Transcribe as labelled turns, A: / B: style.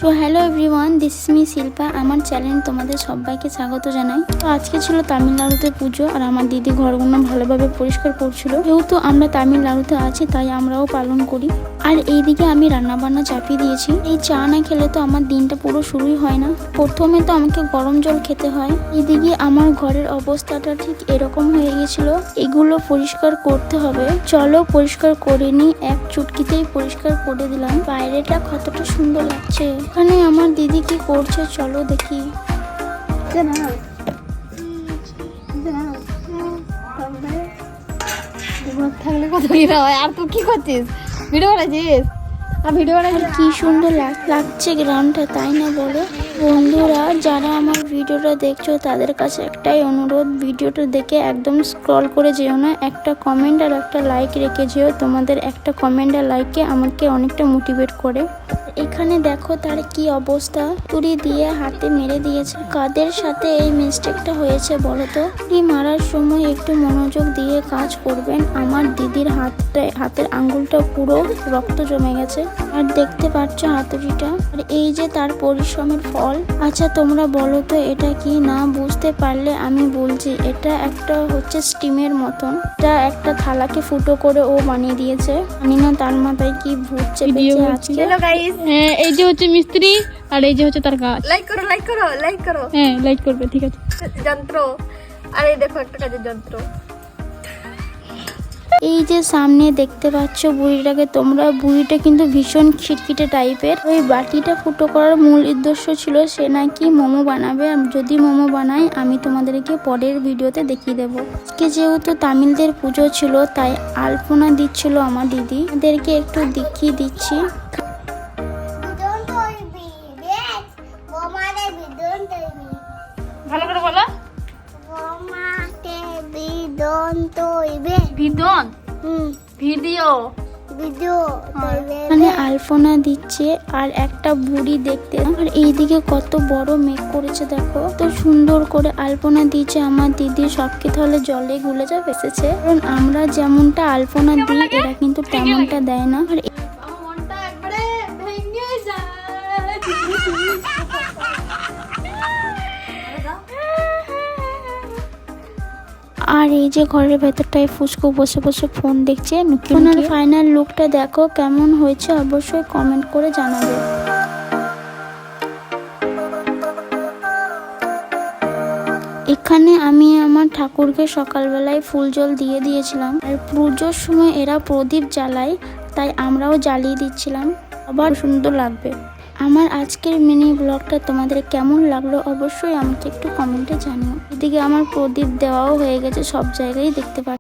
A: তো hello everyone, this is me Shilpa. আমার channel তোমাদের সবাইকে স্বাগত জানাই। তো আজকে ছিল তামিলনাড়ুতে পুজো, আর আমার দিদি ঘরগুলো ভালোভাবে পরিষ্কার করছিল। যেহেতু আমরা তামিলনাড়ুতে আছি তাই আমরাও পালন করি। আর এইদিকে আমি রান্নাবান্না চাপিয়ে দিয়েছি। এই চা না খেলে তো আমার দিনটা পুরো শুরুই হয় না। প্রথমে তো আমাকে গরম জল খেতে হয়। এইদিকে আমার ঘরের অবস্থাটা ঠিক এরকম হয়ে গেছিল। এগুলো পরিষ্কার করতে হবে। চলো পরিষ্কার করে নি। এক চুটকিতেই পরিষ্কার করে দিলাম। বাইরেটা কতটা সুন্দর লাগছে। এখানে আমার দিদি কি করছে চলো দেখি।
B: থাকলে কত হয়। আর তুই কি করছিস? ভিডিও বানাচ্ছিস?
A: কি সুন্দর লাগছে গ্রামটা, তাই না বলো? বন্ধুরা, যারা আমার ভিডিওটা দেখছো তাদের কাছে একটাই অনুরোধ, ভিডিওটা দেখে একদম স্ক্রল করে যেও না, একটা কমেন্ট আর একটা লাইক রেখে যেও। তোমাদের একটা কমেন্ট আর লাইকে আমাকে অনেকটা মোটিভেট করে। এখানে দেখো তার কি অবস্থা, তুড়ি দিয়ে হাতে মেরে দিয়েছে। কাদের সাথে এই মিস্টেকটা হয়েছে বলো তো? তুড়ি মারার সময় একটু মনোযোগ দিয়ে কাজ করবেন। আমার দিদির হাতের আঙ্গুলটা পুরো রক্ত জমে গেছে, আর দেখতে পাচ্ছ হাতুড়িটা। আর এই যে তার পরিশ্রমের ফল। আচ্ছা তোমরা বলো তো এটা কি? না বুঝতে পারলে আমি বলছি, এটা একটা হচ্ছে স্টিমের মতন। এটা একটা থালাকে ফুটো করে ও বানিয়ে দিয়েছে। জানি না তার মাথায় কি ভূত চেপেছে আজকে।
B: হ্যাঁ, এই যে হচ্ছে মিস্ত্রি আর এই যে হচ্ছে তার কাজ।
C: লাইক করো লাইক করো লাইক করো।
B: হ্যাঁ, লাইক করবে, ঠিক আছে।
C: যন্ত্র, আর এই দেখো একটা কাজের যন্ত্র।
A: এই যে সামনে দেখতে পাচ্ছ বুড়িটাকে তোমরা, বুড়িটা কিন্তু ভীষণ খিটখিটে টাইপের। ওই বাটিটা ফুটো করার মূল উদ্দেশ্য ছিল সে নাকি মোমো বানাবে। যদি মোমো বানায় আমি তোমাদেরকে পরের ভিডিওতে দেখিয়ে দেবো। আজকে যেহেতু তামিলদের পুজো ছিল তাই আলপনা দিচ্ছিল আমার দিদি, ওদেরকে একটু দেখিয়ে দিচ্ছি।
B: ভালো করে বলো। বিদন ভিডিও
A: মানে আলপনা দিচ্ছে আর একটা বুড়ি দেখতে। আর এইদিকে কত বড় মেঘ করেছে দেখো, তো সুন্দর করে আলপনা দিয়েছে আমার দিদি। সবকে তাহলে জলে গুলে যাবে এসেছে, কারণ আমরা যেমনটা আলপনা দিই এরা কিন্তু তেমনটা দেয় না। আর এই যে ঘরের ভেতরটায় ফুচকো বসে বসে ফোন দেখছে। ফাইনাল লুকটা দেখো কেমন হয়েছে, অবশ্যই কমেন্ট করে জানাবে। এখানে আমি আমার ঠাকুরকে সকালবেলায় ফুল জল দিয়ে দিয়েছিলাম। আর পুজোর সময় এরা প্রদীপ জ্বালায়, তাই আমরাও জ্বালিয়ে দিচ্ছিলাম। আবার সুন্দর লাগবে। আমার আজকের মিনি ব্লগটা তোমাদের কেমন লাগলো অবশ্যই আমাকে একটু কমেন্টে জানিও। এদিকে আমার প্রদীপ দেওয়াও হয়ে গেছে, সব জায়গায় দেখতে পাচ্ছি।